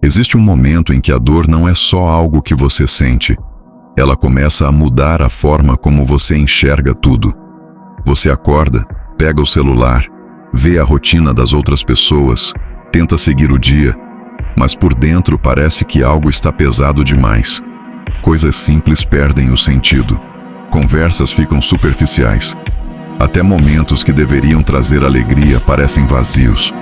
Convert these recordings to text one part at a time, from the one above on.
Existe um momento em que a dor não é só algo que você sente. Ela começa a mudar a forma como você enxerga tudo. Você acorda, pega o celular, vê a rotina das outras pessoas, tenta seguir o dia, mas por dentro parece que algo está pesado demais. Coisas simples perdem o sentido. Conversas ficam superficiais. Até momentos que deveriam trazer alegria parecem vazios.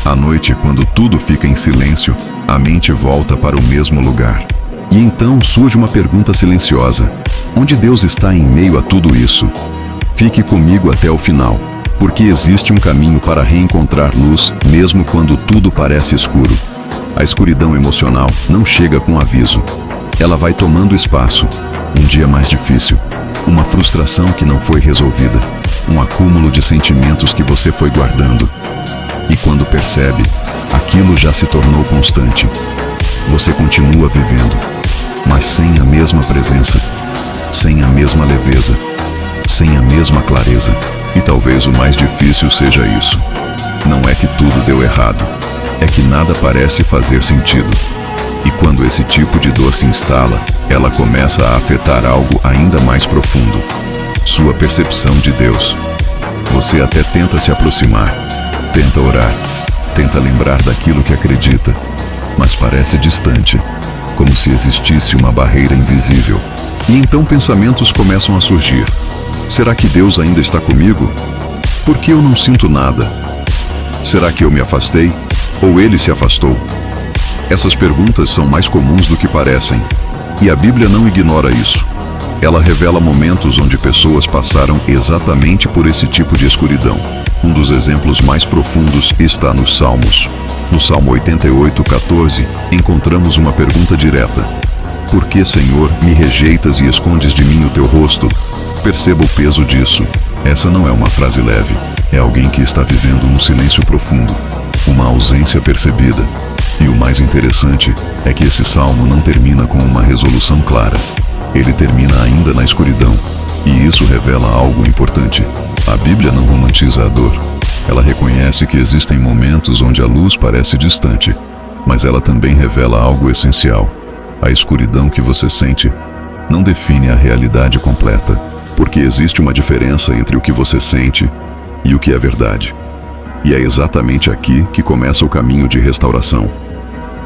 À noite, quando tudo fica em silêncio, a mente volta para o mesmo lugar. E então surge uma pergunta silenciosa: onde Deus está em meio a tudo isso? Fique comigo até o final, porque existe um caminho para reencontrar luz, mesmo quando tudo parece escuro. A escuridão emocional não chega com aviso. Ela vai tomando espaço. Um dia mais difícil, uma frustração que não foi resolvida, um acúmulo de sentimentos que você foi guardando. E quando percebe, aquilo já se tornou constante. Você continua vivendo, mas sem a mesma presença, sem a mesma leveza, sem a mesma clareza. E talvez o mais difícil seja isso. Não é que tudo deu errado, é que nada parece fazer sentido. E quando esse tipo de dor se instala, ela começa a afetar algo ainda mais profundo: sua percepção de Deus. Você até tenta se aproximar, tenta orar, tenta lembrar daquilo que acredita, mas parece distante, como se existisse uma barreira invisível. E então pensamentos começam a surgir. Será que Deus ainda está comigo? Por que eu não sinto nada? Será que eu me afastei? Ou Ele se afastou? Essas perguntas são mais comuns do que parecem, e a Bíblia não ignora isso. Ela revela momentos onde pessoas passaram exatamente por esse tipo de escuridão. Um dos exemplos mais profundos está nos Salmos. No Salmo 88:14, encontramos uma pergunta direta: por que, Senhor, me rejeitas e escondes de mim o teu rosto? Perceba o peso disso. Essa não é uma frase leve. É alguém que está vivendo um silêncio profundo, uma ausência percebida. E o mais interessante é que esse salmo não termina com uma resolução clara. Ele termina ainda na escuridão. E isso revela algo importante. A Bíblia não romantiza a dor. Ela reconhece que existem momentos onde a luz parece distante, mas ela também revela algo essencial. A escuridão que você sente não define a realidade completa, porque existe uma diferença entre o que você sente e o que é verdade. E é exatamente aqui que começa o caminho de restauração.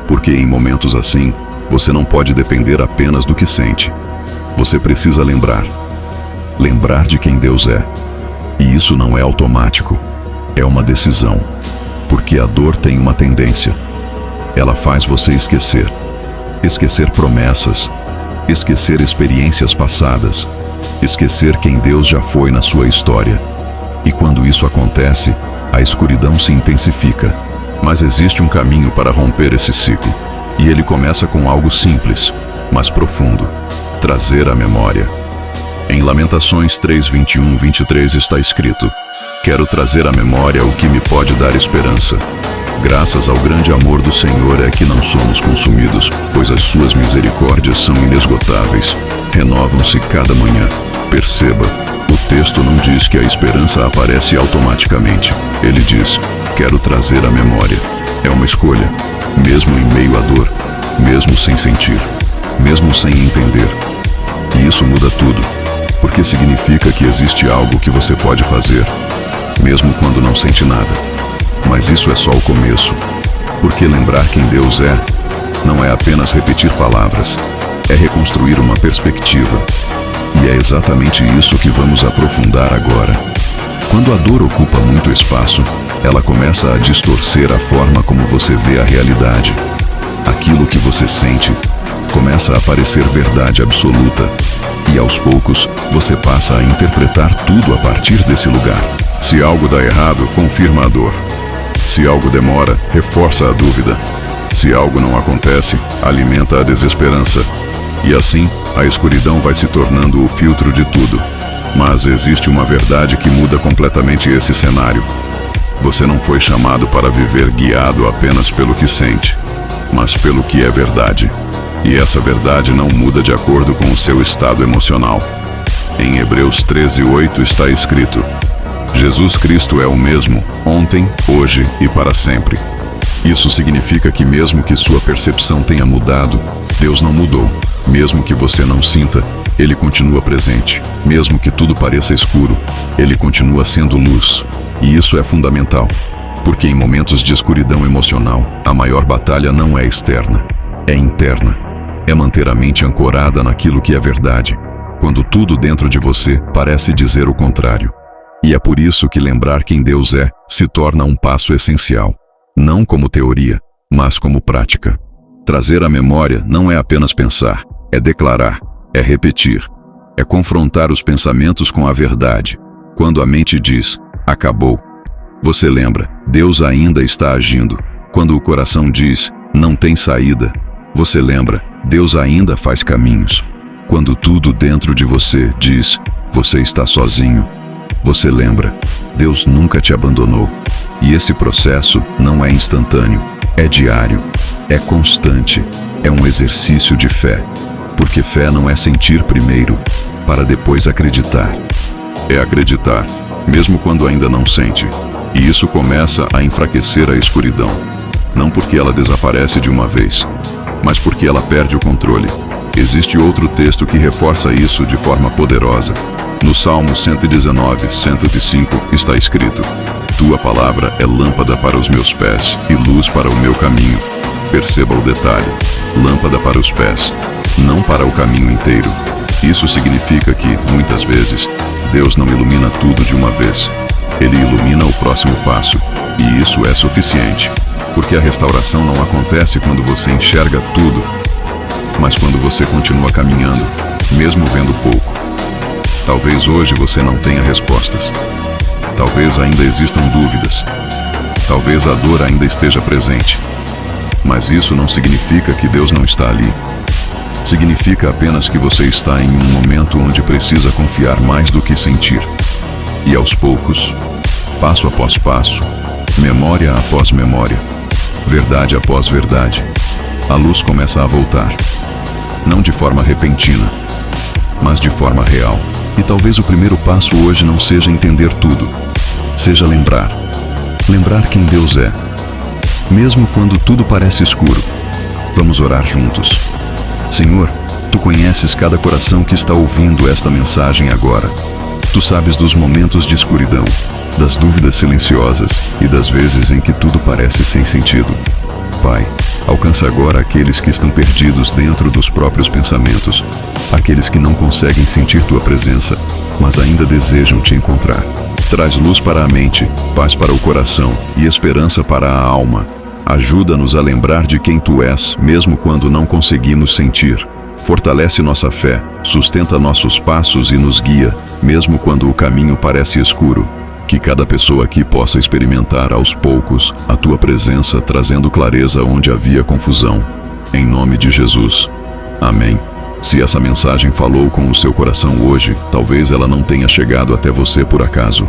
Porque em momentos assim, você não pode depender apenas do que sente. Você precisa lembrar de quem Deus é. E isso não é automático, é uma decisão. Porque a dor tem uma tendência. Ela faz você esquecer promessas, esquecer experiências passadas, esquecer quem Deus já foi na sua história. E quando isso acontece, a escuridão se intensifica. Mas existe um caminho para romper esse ciclo. E ele começa com algo simples, mas profundo: trazer à memória. Em Lamentações 3:21-23 está escrito: quero trazer à memória o que me pode dar esperança. Graças ao grande amor do Senhor é que não somos consumidos, pois as suas misericórdias são inesgotáveis, renovam-se cada manhã. Perceba, o texto não diz que a esperança aparece automaticamente. Ele diz: quero trazer à memória. É uma escolha, mesmo em meio à dor, mesmo sem sentir, mesmo sem entender. E isso muda tudo, porque significa que existe algo que você pode fazer, mesmo quando não sente nada. Mas isso é só o começo, porque lembrar quem Deus é não é apenas repetir palavras, é reconstruir uma perspectiva. E é exatamente isso que vamos aprofundar agora. Quando a dor ocupa muito espaço, ela começa a distorcer a forma como você vê a realidade. Aquilo que você sente começa a parecer verdade absoluta, e aos poucos você passa a interpretar tudo a partir desse lugar. Se algo dá errado, confirma a dor. Se algo demora, reforça a dúvida. Se algo não acontece, alimenta a desesperança. E assim, a escuridão vai se tornando o filtro de tudo. Mas existe uma verdade que muda completamente esse cenário. Você não foi chamado para viver guiado apenas pelo que sente, mas pelo que é verdade. E essa verdade não muda de acordo com o seu estado emocional. Em Hebreus 13:8 está escrito: Jesus Cristo é o mesmo, ontem, hoje e para sempre. Isso significa que mesmo que sua percepção tenha mudado, Deus não mudou. Mesmo que você não sinta, Ele continua presente. Mesmo que tudo pareça escuro, Ele continua sendo luz. E isso é fundamental, porque em momentos de escuridão emocional, a maior batalha não é externa, é interna. É manter a mente ancorada naquilo que é verdade, quando tudo dentro de você parece dizer o contrário. E é por isso que lembrar quem Deus é se torna um passo essencial. Não como teoria, mas como prática. Trazer à memória não é apenas pensar, é declarar, é repetir, é confrontar os pensamentos com a verdade. Quando a mente diz, acabou, você lembra, Deus ainda está agindo. Quando o coração diz, não tem saída, você lembra, Deus ainda faz caminhos. Quando tudo dentro de você diz, você está sozinho, você lembra, Deus nunca te abandonou. E esse processo não é instantâneo, é diário, é constante, é um exercício de fé. Porque fé não é sentir primeiro, para depois acreditar. É acreditar, mesmo quando ainda não sente. E isso começa a enfraquecer a escuridão. Não porque ela desaparece de uma vez, mas porque ela perde o controle. Existe outro texto que reforça isso de forma poderosa. No Salmo 119, 105 está escrito: Tua palavra é lâmpada para os meus pés e luz para o meu caminho. Perceba o detalhe: lâmpada para os pés, não para o caminho inteiro. Isso significa que, muitas vezes, Deus não ilumina tudo de uma vez. Ele ilumina o próximo passo, e isso é suficiente, porque a restauração não acontece quando você enxerga tudo, mas quando você continua caminhando, mesmo vendo pouco. Talvez hoje você não tenha respostas. Talvez ainda existam dúvidas. Talvez a dor ainda esteja presente. Mas isso não significa que Deus não está ali. Significa apenas que você está em um momento onde precisa confiar mais do que sentir. E aos poucos, passo após passo, memória após memória, verdade após verdade, a luz começa a voltar. Não de forma repentina, mas de forma real. E talvez o primeiro passo hoje não seja entender tudo, seja lembrar. Lembrar quem Deus é. Mesmo quando tudo parece escuro. Vamos orar juntos. Senhor, Tu conheces cada coração que está ouvindo esta mensagem agora. Tu sabes dos momentos de escuridão, das dúvidas silenciosas e das vezes em que tudo parece sem sentido. Pai, alcança agora aqueles que estão perdidos dentro dos próprios pensamentos, aqueles que não conseguem sentir Tua presença, mas ainda desejam Te encontrar. Traz luz para a mente, paz para o coração e esperança para a alma. Ajuda-nos a lembrar de quem Tu és, mesmo quando não conseguimos sentir. Fortalece nossa fé, sustenta nossos passos e nos guia, mesmo quando o caminho parece escuro. Que cada pessoa aqui possa experimentar aos poucos a Tua presença, trazendo clareza onde havia confusão. Em nome de Jesus. Amém. Se essa mensagem falou com o seu coração hoje, talvez ela não tenha chegado até você por acaso.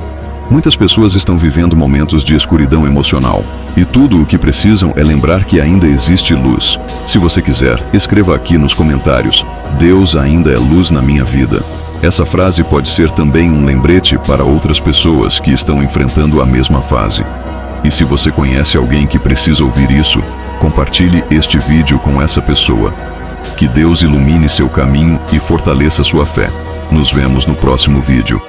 Muitas pessoas estão vivendo momentos de escuridão emocional, e tudo o que precisam é lembrar que ainda existe luz. Se você quiser, escreva aqui nos comentários: Deus ainda é luz na minha vida. Essa frase pode ser também um lembrete para outras pessoas que estão enfrentando a mesma fase. E se você conhece alguém que precisa ouvir isso, compartilhe este vídeo com essa pessoa. Que Deus ilumine seu caminho e fortaleça sua fé. Nos vemos no próximo vídeo.